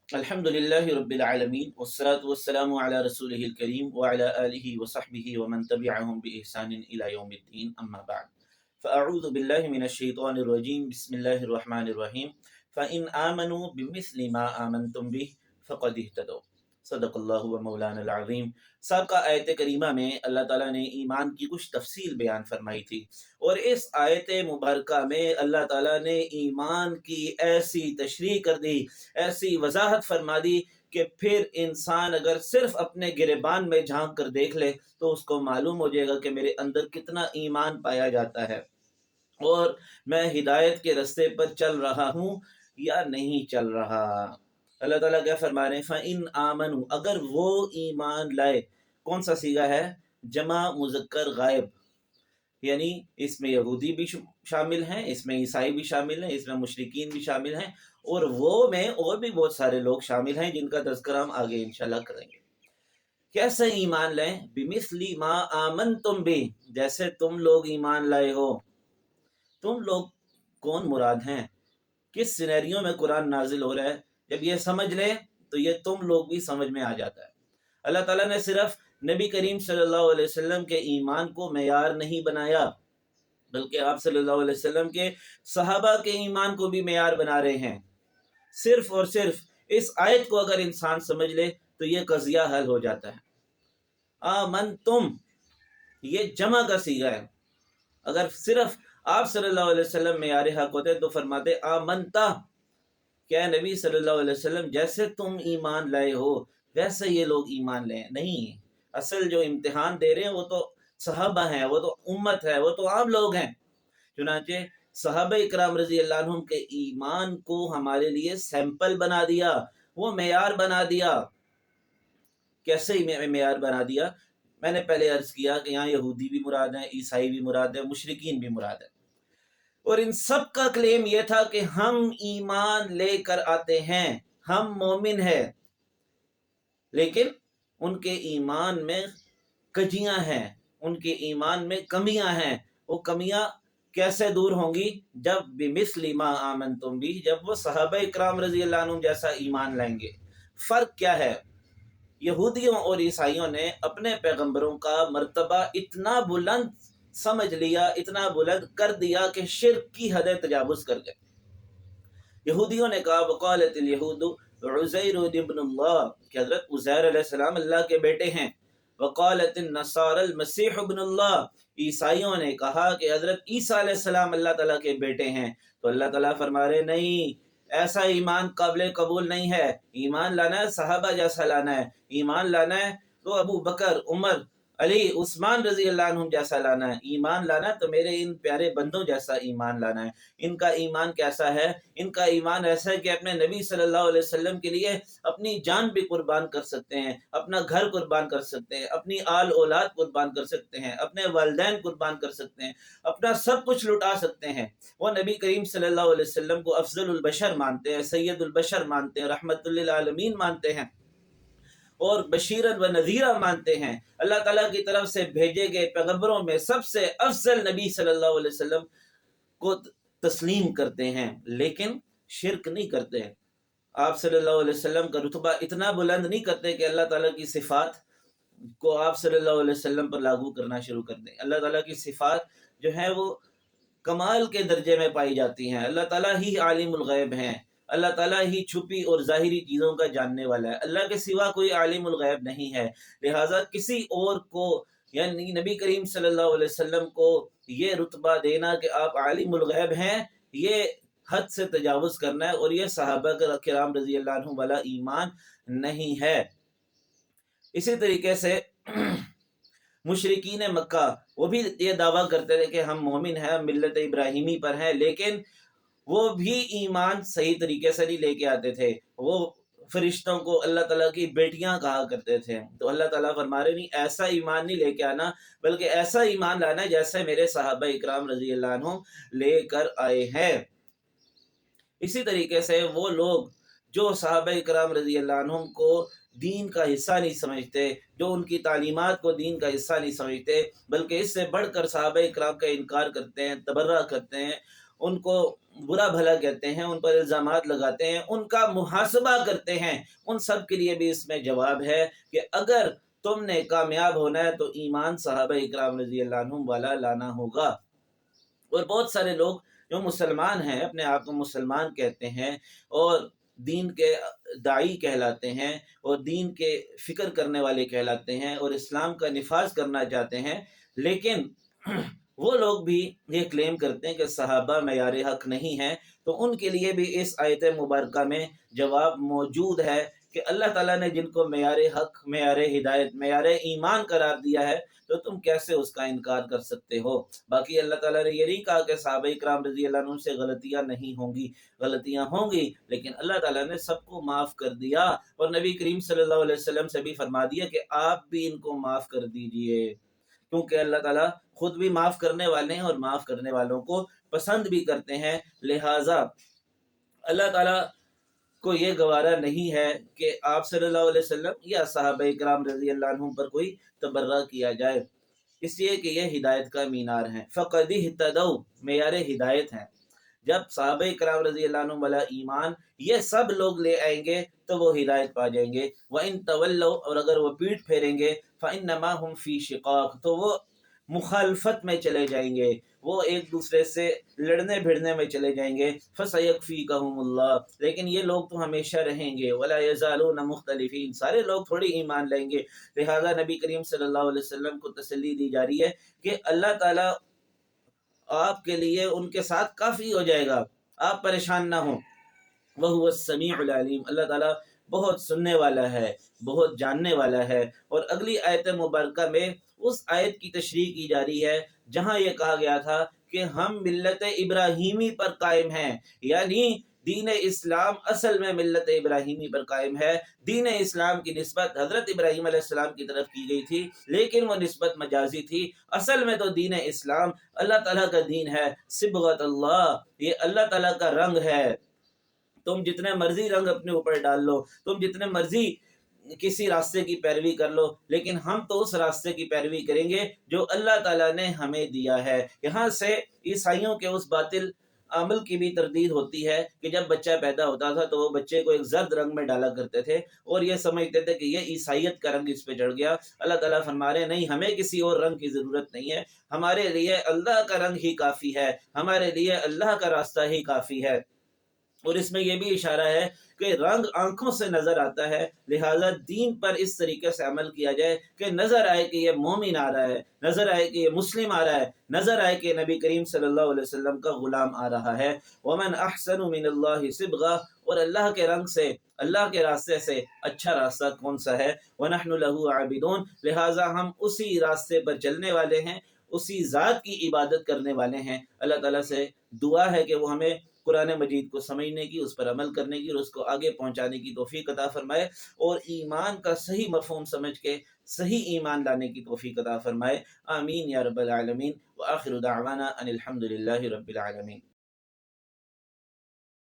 الحمدللہ رب العالمین والصلاة والسلام علی رسولہ الکریم وعلی آلہ وصحبہ ومن تبعہم بإحسان الی یوم الدین اما بعد فاعوذ باللہ من الشیطان الرجیم بسم اللہ الرحمن الرحیم فإن آمنوا بمثل ما آمنتم به فقد اہتدوا صدق اللہ و مولانا العظیم۔ سابقہ آیت کریمہ میں اللہ تعالیٰ نے ایمان کی کچھ تفصیل بیان فرمائی تھی، اور اس آیت مبارکہ میں اللہ تعالیٰ نے ایمان کی ایسی تشریح کر دی، ایسی وضاحت فرما دی کہ پھر انسان اگر صرف اپنے گریبان میں جھانک کر دیکھ لے تو اس کو معلوم ہو جائے گا کہ میرے اندر کتنا ایمان پایا جاتا ہے، اور میں ہدایت کے رستے پر چل رہا ہوں یا نہیں چل رہا۔ اللہ تعالیٰ کیا فرما رہے ہیں؟ فَإِنْ آمَنُوا، اگر وہ ایمان لائے۔ کون سا صیغہ ہے؟ جمع مذکر غائب، یعنی اس میں یہودی بھی شامل ہیں، اس میں عیسائی بھی شامل ہیں، اس میں مشرکین بھی شامل ہیں، اور وہ میں اور بھی بہت سارے لوگ شامل ہیں جن کا تذکرہ ہم آگے انشاءاللہ کریں گے۔ کیسے ایمان لائیں؟ بِمِثْلِ مَا آمَنْتُمْ بِهِ، جیسے تم لوگ ایمان لائے ہو۔ تم لوگ کون مراد ہیں؟ کس سینیریو میں قرآن نازل ہو رہا ہے؟ جب یہ سمجھ لے تو یہ تم لوگ بھی سمجھ میں آ جاتا ہے۔ اللہ تعالیٰ نے صرف نبی کریم صلی اللہ علیہ وسلم کے ایمان کو معیار نہیں بنایا، بلکہ آپ صلی اللہ علیہ وسلم کے صحابہ کے ایمان کو بھی معیار بنا رہے ہیں۔ صرف اور صرف اس آیت کو اگر انسان سمجھ لے تو یہ قضیہ حل ہو جاتا ہے۔ آمنتم، یہ جمع کا صیغہ ہے۔ اگر صرف آپ صلی اللہ علیہ وسلم معیار حق ہوتے تو فرماتے آمنتا، کیا نبی صلی اللہ علیہ وسلم جیسے تم ایمان لائے ہو ویسے یہ لوگ ایمان لیں؟ نہیں، اصل جو امتحان دے رہے ہیں وہ تو صحابہ ہیں، وہ تو امت ہے، وہ تو عام لوگ ہیں۔ چنانچہ صحابہ اکرام رضی اللہ عنہم کے ایمان کو ہمارے لیے سیمپل بنا دیا، وہ معیار بنا دیا۔ کیسے معیار بنا دیا؟ میں نے پہلے عرض کیا کہ یہاں یہودی بھی مراد ہیں، عیسائی بھی مراد ہیں، مشرکین بھی مراد ہیں، اور ان سب کا کلیم یہ تھا کہ ہم ایمان لے کر آتے ہیں، ہم مومن ہیں، لیکن ان کے ایمان میں کجیاں ہیں، ان کے ایمان میں کمیاں ہیں۔ وہ کمیاں کیسے دور ہوں گی؟ جب بمثل ما آمنتم بھی، جب وہ صحابہ اکرام رضی اللہ عنہم جیسا ایمان لائیں گے۔ فرق کیا ہے؟ یہودیوں اور عیسائیوں نے اپنے پیغمبروں کا مرتبہ اتنا بلند سمجھ لیا، اتنا بلند کر دیا کہ شرک کی حد تجاوز کر گئے۔ یہودیوں نے کہا وقالت الیہود عزیر ابن اللہ، کہ حضرت عزیر علیہ السلام اللہ کے بیٹے ہیں۔ وقالت النصارى المسیح ابن اللہ، عیسائیوں نے کہا کہ حضرت عیسیٰ علیہ السلام اللہ تعالیٰ کے بیٹے ہیں۔ تو اللہ تعالیٰ فرما رہے نہیں، ایسا ایمان قابل قبول نہیں ہے۔ ایمان لانا ہے صحابہ جیسا لانا ہے، ایمان لانا ہے تو ابو بکر، عمر، علی، عثمان رضی اللہ عنہم جیسا لانا ہے۔ ایمان لانا تو میرے ان پیارے بندوں جیسا ایمان لانا ہے۔ ان کا ایمان کیسا ہے؟ ان کا ایمان ایسا ہے کہ اپنے نبی صلی اللہ علیہ وسلم کے لیے اپنی جان بھی قربان کر سکتے ہیں، اپنا گھر قربان کر سکتے ہیں، اپنی آل اولاد قربان کر سکتے ہیں، اپنے والدین قربان کر سکتے ہیں، اپنا سب کچھ لٹا سکتے ہیں۔ وہ نبی کریم صلی اللہ علیہ وسلم کو افضل البشر مانتے ہیں، سید البشر مانتے ہیں، رحمت للعالمین مانتے ہیں، اور بشیرن و نذیرہ مانتے ہیں۔ اللہ تعالیٰ کی طرف سے بھیجے گئے پیغمبروں میں سب سے افضل نبی صلی اللہ علیہ وسلم کو تسلیم کرتے ہیں، لیکن شرک نہیں کرتے ہیں۔ آپ صلی اللہ علیہ وسلم کا رتبہ اتنا بلند نہیں کرتے کہ اللہ تعالیٰ کی صفات کو آپ صلی اللہ علیہ وسلم پر لاگو کرنا شروع کر دیں۔ اللہ تعالیٰ کی صفات جو ہیں وہ کمال کے درجے میں پائی جاتی ہیں۔ اللہ تعالیٰ ہی عالم الغیب ہیں، اللہ تعالیٰ ہی چھپی اور ظاہری چیزوں کا جاننے والا ہے۔ اللہ کے سوا کوئی عالم الغیب نہیں ہے، لہٰذا کسی اور کو یعنی نبی کریم صلی اللہ علیہ وسلم کو یہ رتبہ دینا کہ آپ عالم الغیب ہیں، یہ حد سے تجاوز کرنا ہے، اور یہ صحابہ کرام رضی اللہ عنہم والا ایمان نہیں ہے۔ اسی طریقے سے مشرکین مکہ وہ بھی یہ دعویٰ کرتے تھے کہ ہم مومن ہیں، ہم ملت ابراہیمی پر ہیں، لیکن وہ بھی ایمان صحیح طریقے سے نہیں لے کے آتے تھے۔ وہ فرشتوں کو اللہ تعالیٰ کی بیٹیاں کہا کرتے تھے۔ تو اللہ تعالیٰ فرما رہے نہیں، ایسا ایمان نہیں لے کے آنا، بلکہ ایسا ایمان لانا ہے جیسے میرے صحابہ اکرام رضی اللہ عنہم لے کر آئے ہیں۔ اسی طریقے سے وہ لوگ جو صحابہ اکرام رضی اللہ عنہم کو دین کا حصہ نہیں سمجھتے، جو ان کی تعلیمات کو دین کا حصہ نہیں سمجھتے، بلکہ اس سے بڑھ کر صحابہ اکرام کا انکار کرتے ہیں، تبرہ کرتے ہیں، ان کو برا بھلا کہتے ہیں، ان پر الزامات لگاتے ہیں، ان کا محاسبہ کرتے ہیں، ان سب کے لیے بھی اس میں جواب ہے کہ اگر تم نے کامیاب ہونا ہے تو ایمان صحابہ اکرام رضی اللہ عنہم والا لانا ہوگا۔ اور بہت سارے لوگ جو مسلمان ہیں، اپنے آپ کو مسلمان کہتے ہیں اور دین کے داعی کہلاتے ہیں اور دین کے فکر کرنے والے کہلاتے ہیں اور اسلام کا نفاذ کرنا چاہتے ہیں، لیکن وہ لوگ بھی یہ کلیم کرتے ہیں کہ صحابہ معیار حق نہیں ہیں، تو ان کے لیے بھی اس آیت مبارکہ میں جواب موجود ہے کہ اللہ تعالیٰ نے جن کو معیار حق، معیار ہدایت، معیار ایمان قرار دیا ہے، تو تم کیسے اس کا انکار کر سکتے ہو؟ باقی اللہ تعالیٰ نے یہ نہیں کہا کہ صحابہ کرام رضی اللہ عنہ سے غلطیاں نہیں ہوں گی، غلطیاں ہوں گی، لیکن اللہ تعالیٰ نے سب کو معاف کر دیا، اور نبی کریم صلی اللہ علیہ وسلم سے بھی فرما دیا کہ آپ بھی ان کو معاف کر دیجئے، کیونکہ اللہ تعالیٰ خود بھی معاف کرنے والے ہیں اور معاف کرنے والوں کو پسند بھی کرتے ہیں۔ لہٰذا اللہ تعالیٰ کو یہ گوارا نہیں ہے کہ آپ صلی اللہ علیہ وسلم یا صحابہ کرام رضی اللہ عنہم پر کوئی تبرہ کیا جائے، اس لیے کہ یہ ہدایت کا مینار ہیں۔ فَقَدِ اهْتَدَوْا معیار ہدایت ہیں۔ جب صحابہ کرام رضی اللہ عنہم والا ایمان یہ سب لوگ لے آئیں گے تو وہ ہدایت پا جائیں گے۔ وَإِن تَوَلَّوْا اور اگر وہ پیٹھ پھیریں گے فَإِنَّمَا هُمْ فِي شِقَاقٍ تو وہ مخالفت میں چلے جائیں گے، وہ ایک دوسرے سے لڑنے بھڑنے میں چلے جائیں گے۔ فَسَيَكْفِيكَهُمُ اللَّهُ لیکن یہ لوگ تو ہمیشہ رہیں گے۔ وَلَا يَزَالُونَ مُخْتَلِفِينَ سارے لوگ تھوڑی ایمان لیں گے۔ لہٰذا نبی کریم صلی اللہ علیہ وسلم کو تسلی دی جا رہی ہے کہ اللہ تعالیٰ آپ کے لیے ان کے ساتھ کافی ہو جائے گا، آپ پریشان نہ ہوں۔ وَهُوَ السَّمِيعُ الْعَلِيمُ اللہ تعالیٰ بہت سننے والا ہے، بہت جاننے والا ہے۔ اور اگلی آیت مبارکہ میں اس آیت کی تشریح کی جا رہی ہے جہاں یہ کہا گیا تھا کہ ہم ملت ابراہیمی پر قائم ہیں، یعنی دین اسلام اصل میں ملت ابراہیمی پر قائم ہے۔ دین اسلام کی نسبت حضرت ابراہیم علیہ السلام کی طرف کی گئی تھی، لیکن وہ نسبت مجازی تھی، اصل میں تو دین اسلام اللہ تعالیٰ کا دین ہے، صبغت اللہ، یہ اللہ تعالیٰ کا رنگ ہے۔ تم جتنے مرضی رنگ اپنے اوپر ڈال لو، تم جتنے مرضی کسی راستے کی پیروی کر لو، لیکن ہم تو اس راستے کی پیروی کریں گے جو اللہ تعالیٰ نے ہمیں دیا ہے۔ یہاں سے عیسائیوں کے اس باطل عمل کی بھی تردید ہوتی ہے کہ جب بچہ پیدا ہوتا تھا تو وہ بچے کو ایک زرد رنگ میں ڈالا کرتے تھے اور یہ سمجھتے تھے کہ یہ عیسائیت کا رنگ اس پہ چڑھ گیا۔ اللہ تعالیٰ فرما رہے نہیں، ہمیں کسی اور رنگ کی ضرورت نہیں ہے، ہمارے لیے اللہ کا رنگ ہی کافی ہے، ہمارے لیے اللہ کا راستہ ہی کافی ہے۔ اور اس میں یہ بھی اشارہ ہے کہ رنگ آنکھوں سے نظر آتا ہے، لہٰذا دین پر اس طریقے سے عمل کیا جائے کہ نظر آئے کہ یہ مومن آ رہا ہے، نظر آئے کہ یہ مسلم آ رہا ہے، نظر آئے کہ نبی کریم صلی اللہ علیہ وسلم کا غلام آ رہا ہے۔ وَمَنْ أَحْسَنُ مِنَ اللَّهِ صِبْغَةً اور اللہ کے رنگ سے، اللہ کے راستے سے اچھا راستہ کون سا ہے؟ وَنَحْنُ لَهُ عَابِدُونَ لہٰذا ہم اسی راستے پر چلنے والے ہیں، اسی ذات کی عبادت کرنے والے ہیں۔ اللہ تعالیٰ سے دعا ہے کہ وہ ہمیں قرآن مجید کو سمجھنے کی، اس پر عمل کرنے کی اور اس کو آگے پہنچانے کی توفیق عطا فرمائے، اور ایمان کا صحیح مفہوم سمجھ کے صحیح ایمان لانے کی توفیق عطا فرمائے۔ آمین یا رب العالمین۔ وآخر دعوانا ان الحمد للہ رب العالمین۔